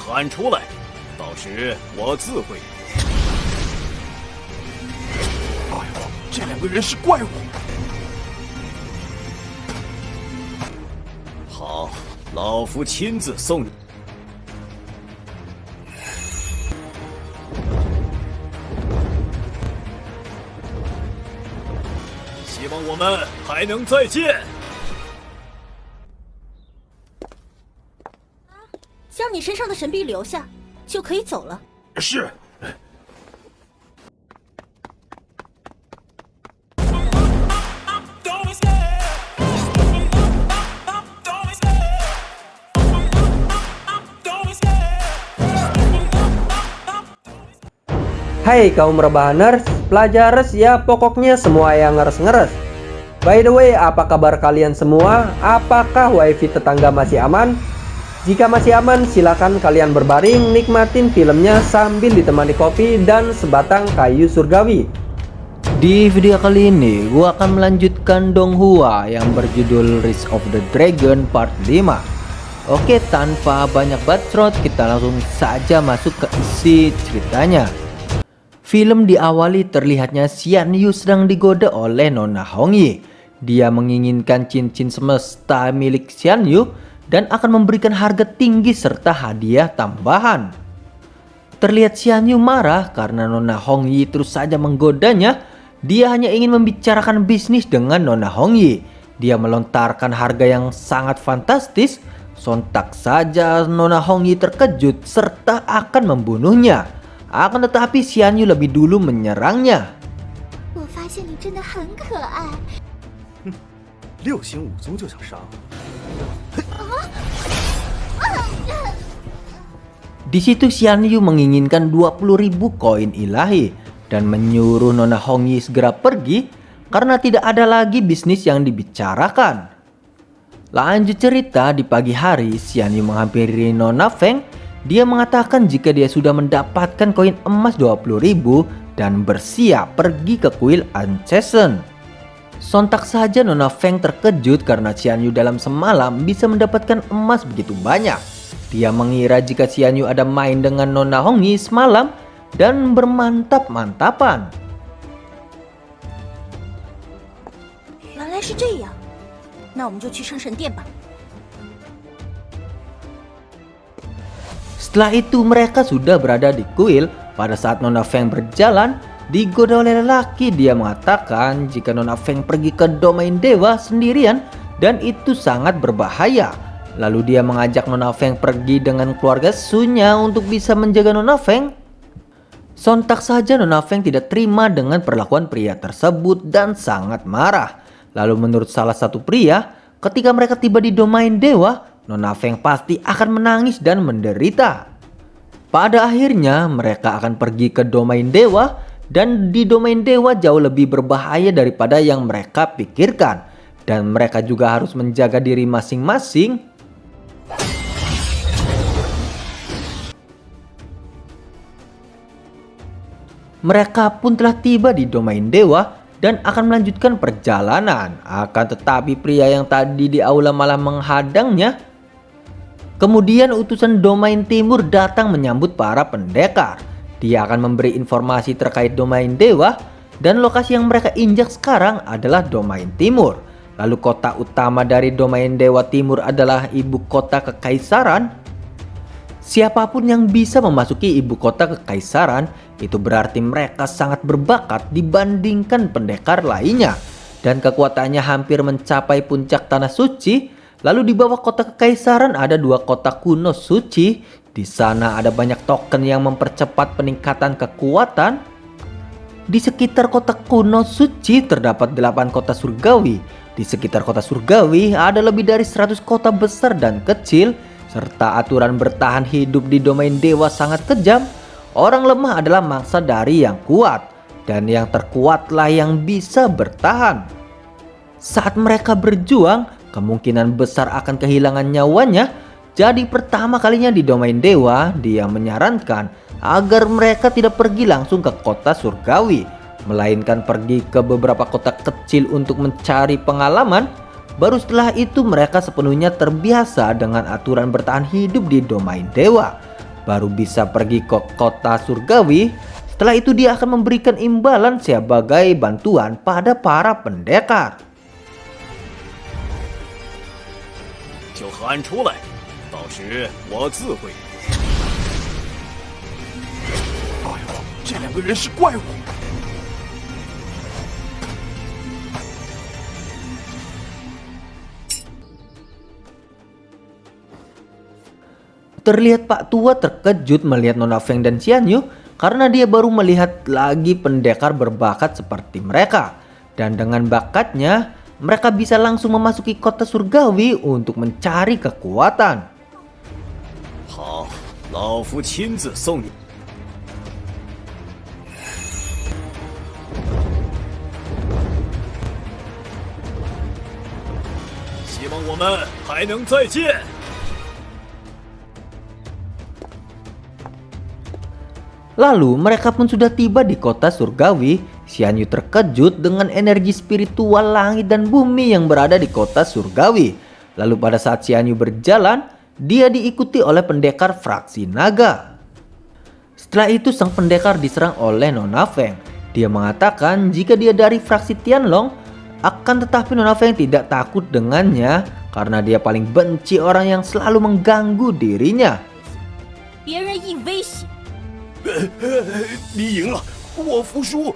喊出来，到时我自会。哎呦，这2个人是怪物！好，老夫亲自送你。希望我们还能再见。将你身上的神币留下，就可以走了。是。Hai kaum rebahaners, pelajarers ya pokoknya semua yang ngeres-ngeres. By the way, apa kabar kalian semua? Apakah wifi tetangga masih aman? Jika masih aman, silakan kalian berbaring nikmatin filmnya sambil ditemani kopi dan sebatang kayu surgawi. Di video kali ini, gua akan melanjutkan Donghua yang berjudul Rise of the Dragon Part 5. Oke, tanpa banyak bacot, kita langsung saja masuk ke isi ceritanya. Film diawali terlihatnya Xian Yu sedang digoda oleh Nona Hongyi. Dia menginginkan cincin semesta milik Xian Yu dan akan memberikan harga tinggi serta hadiah tambahan. Terlihat Xian Yu marah karena Nona Hongyi terus saja menggodanya. Dia hanya ingin membicarakan bisnis dengan Nona Hongyi. Dia melontarkan harga yang sangat fantastis. Sontak saja Nona Hongyi terkejut serta akan membunuhnya. Akan tetapi Xian Yu lebih dulu menyerangnya. 我发现你真的很可爱。 6星武宗就想杀我。 Di situ Xian Yu menginginkan 20.000 koin ilahi dan menyuruh Nona Hongyi segera pergi karena tidak ada lagi bisnis yang dibicarakan. Lanjut cerita, di pagi hari Xian Yu menghampiri Nona Feng. Dia mengatakan jika dia sudah mendapatkan koin emas 20.000 dan bersiap pergi ke kuil Ancessen. Sontak saja Nona Feng terkejut karena Xian Yu dalam semalam bisa mendapatkan emas begitu banyak. Dia mengira jika Xian Yu ada main dengan Nona Hongyi semalam dan bermantap-mantapan. 原来是这样，那我们就去圣神殿吧。 Setelah itu mereka sudah berada di kuil. Pada saat Nona Feng berjalan digoda oleh lelaki. Dia mengatakan jika Nona Feng pergi ke domain dewa sendirian dan itu sangat berbahaya. Lalu dia mengajak Nona Feng pergi dengan keluarga Sunya untuk bisa menjaga Nona Feng. Sontak saja Nona Feng tidak terima dengan perlakuan pria tersebut dan sangat marah. Lalu menurut salah satu pria, ketika mereka tiba di domain dewa, Nona Feng pasti akan menangis dan menderita. Pada akhirnya mereka akan pergi ke domain dewa dan di domain dewa jauh lebih berbahaya daripada yang mereka pikirkan. Dan mereka juga harus menjaga diri masing-masing. Mereka pun telah tiba di domain dewa dan akan melanjutkan perjalanan. Akan tetapi pria yang tadi di aula malah menghadangnya. Kemudian utusan domain timur datang menyambut para pendekar. Dia akan memberi informasi terkait domain dewa dan lokasi yang mereka injak sekarang adalah domain timur. Lalu kota utama dari domain dewa timur adalah ibu kota kekaisaran. Siapapun yang bisa memasuki ibu kota kekaisaran itu berarti mereka sangat berbakat dibandingkan pendekar lainnya dan kekuatannya hampir mencapai puncak tanah suci. Lalu di bawah kota kekaisaran ada 2 kota kuno suci. Di sana ada banyak token yang mempercepat peningkatan kekuatan. Di sekitar kota kuno suci terdapat 8 kota surgawi. Di sekitar kota surgawi ada lebih dari 100 kota besar dan kecil. Serta aturan bertahan hidup di domain dewa sangat kejam. Orang lemah adalah mangsa dari yang kuat. Dan yang terkuatlah yang bisa bertahan. Saat mereka berjuang, kemungkinan besar akan kehilangan nyawanya. Jadi pertama kalinya di domain dewa, dia menyarankan agar mereka tidak pergi langsung ke kota surgawi, melainkan pergi ke beberapa kota kecil untuk mencari pengalaman. Baru setelah itu mereka sepenuhnya terbiasa dengan aturan bertahan hidup di domain dewa. baru bisa pergi ke kota surgawi. Setelah itu dia akan memberikan imbalan sebagai bantuan pada para pendekar. 就喊出来，到时我自会。哎呦，这两个人是怪物！ Terlihat Pak Tua terkejut melihat Nona Feng dan Xian Yu karena dia baru melihat lagi pendekar berbakat seperti mereka. Dan dengan bakatnya, mereka bisa langsung memasuki kota surgawi untuk mencari kekuatan. 好，老夫亲自送你。希望我们还能再见。 Lalu mereka pun sudah tiba di kota surgawi. Xian Yu terkejut dengan energi spiritual langit dan bumi yang berada di kota surgawi. Lalu pada saat Xian Yu berjalan, dia diikuti oleh pendekar fraksi naga. Setelah itu sang pendekar diserang oleh Nona Feng. Dia mengatakan jika dia dari fraksi Tianlong, akan tetapi Nona Feng tidak takut dengannya karena dia paling benci orang yang selalu mengganggu dirinya. 别人一威胁。 你赢了，我服输。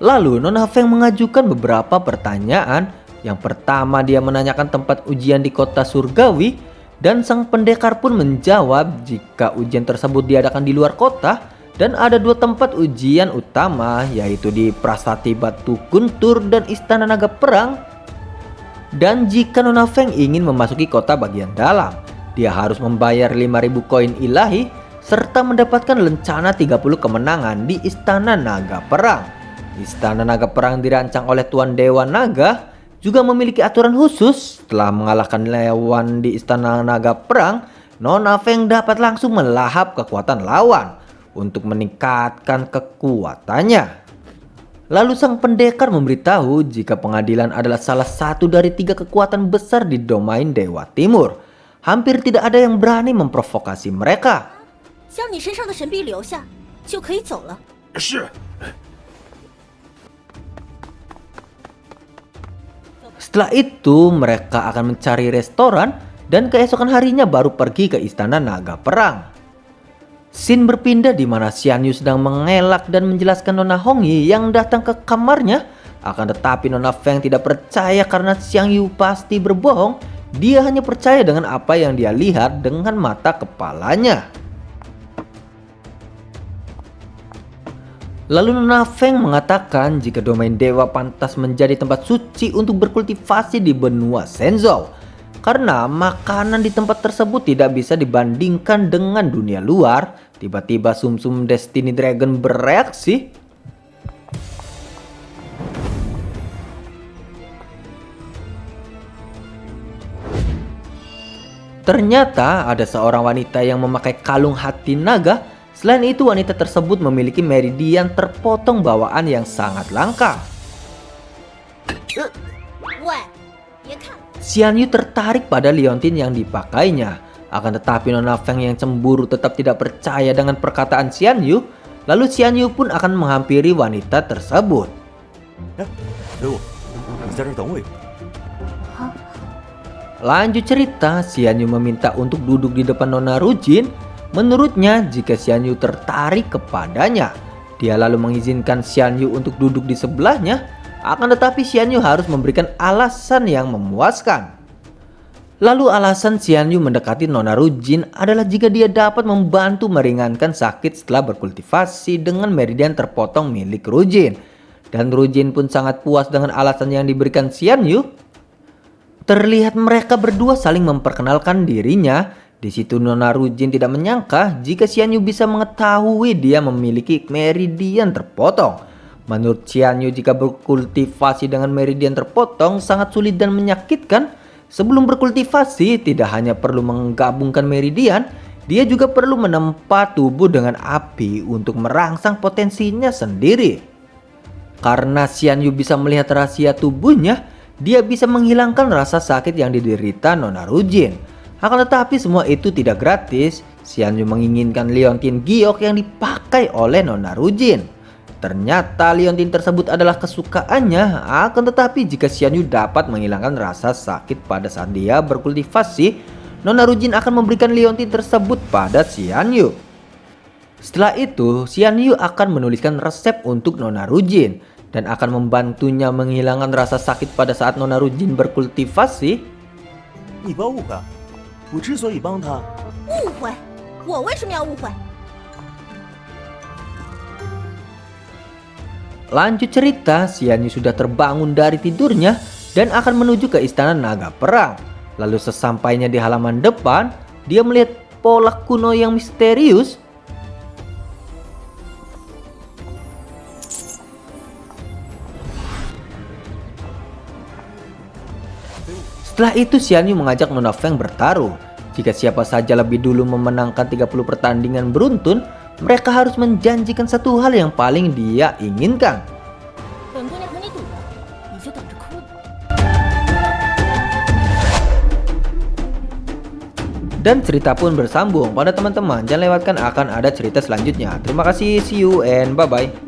Lalu Nona Feng mengajukan beberapa pertanyaan. Yang pertama dia menanyakan tempat ujian di kota surgawi. Dan sang pendekar pun menjawab jika ujian tersebut diadakan di luar kota. Dan ada dua tempat ujian utama, yaitu di Prasasti Batu Guntur dan Istana Naga Perang. Dan jika Nona Feng ingin memasuki kota bagian dalam, dia harus membayar 5.000 koin ilahi serta mendapatkan lencana 30 kemenangan di Istana Naga Perang. Istana Naga Perang dirancang oleh Tuan Dewa Naga, juga memiliki aturan khusus. Setelah mengalahkan lawan di Istana Naga Perang, Nona Feng dapat langsung melahap kekuatan lawan untuk meningkatkan kekuatannya. Lalu sang pendekar memberitahu jika pengadilan adalah salah satu dari 3 kekuatan besar di domain Dewa Timur. Hampir tidak ada yang berani memprovokasi mereka. 将你身上的神币留下，就可以走了。是。 Setelah itu mereka akan mencari restoran dan keesokan harinya baru pergi ke Istana Naga Perang. Scene berpindah di mana Xian Yu sedang mengelak dan menjelaskan Nona Hongyi yang datang ke kamarnya. Akan tetapi Nona Feng tidak percaya karena Xian Yu pasti berbohong. Dia hanya percaya dengan apa yang dia lihat dengan mata kepalanya. Lalu Nona Feng mengatakan jika domain dewa pantas menjadi tempat suci untuk berkultivasi di benua Shenzhou. Karena makanan di tempat tersebut tidak bisa dibandingkan dengan dunia luar. Tiba-tiba sumsum Destiny Dragon bereaksi. Ternyata ada seorang wanita yang memakai kalung hati naga. Selain itu wanita tersebut memiliki meridian terpotong bawaan yang sangat langka. Xian Yu tertarik pada liontin yang dipakainya. Akan tetapi Nona Feng yang cemburu tetap tidak percaya dengan perkataan Xian Yu. Lalu Xian Yu pun akan menghampiri wanita tersebut. Lanjut cerita, Xian Yu meminta untuk duduk di depan Nona Rujin. Menurutnya jika Xian Yu tertarik kepadanya, dia lalu mengizinkan Xian Yu untuk duduk di sebelahnya. Akan tetapi Xian Yu harus memberikan alasan yang memuaskan. Lalu alasan Xian Yu mendekati Nona Rujin adalah jika dia dapat membantu meringankan sakit setelah berkultivasi dengan meridian terpotong milik Rujin. Dan Rujin pun sangat puas dengan alasan yang diberikan Xian Yu. Terlihat mereka berdua saling memperkenalkan dirinya. Di situ Nona Rujin tidak menyangka jika Xian Yu bisa mengetahui dia memiliki meridian terpotong. Menurut Xian Yu jika berkultivasi dengan meridian terpotong sangat sulit dan menyakitkan. Sebelum berkultivasi tidak hanya perlu menggabungkan meridian, dia juga perlu menempa tubuh dengan api untuk merangsang potensinya sendiri. Karena Xian Yu bisa melihat rahasia tubuhnya, dia bisa menghilangkan rasa sakit yang diderita Nona Rujin. Akan tetapi semua itu tidak gratis. Xian Yu menginginkan liontin giok yang dipakai oleh Nona Rujin. Ternyata liontin tersebut adalah kesukaannya, akan tetapi jika Xian Yu dapat menghilangkan rasa sakit pada saat dia berkultivasi, Nona Rujin akan memberikan liontin tersebut pada Xian Yu. Setelah itu, Xian Yu akan menuliskan resep untuk Nona Rujin dan akan membantunya menghilangkan rasa sakit pada saat Nona Rujin berkultivasi. 你不要误会啊，我之所以帮他，误会？我为什么要误会？ Lanjut cerita, Xian Yu sudah terbangun dari tidurnya dan akan menuju ke istana naga perang. Lalu sesampainya di halaman depan, dia melihat polak kuno yang misterius. Setelah itu Xian Yu mengajak Nona Feng bertaruh. Jika siapa saja lebih dulu memenangkan 30 pertandingan beruntun, mereka harus menjanjikan satu hal yang paling dia inginkan. 本姑娘和你赌了，你就等着哭吧。 Dan cerita pun bersambung pada teman-teman. Jangan lewatkan, akan ada cerita selanjutnya. Terima kasih, see you and bye-bye.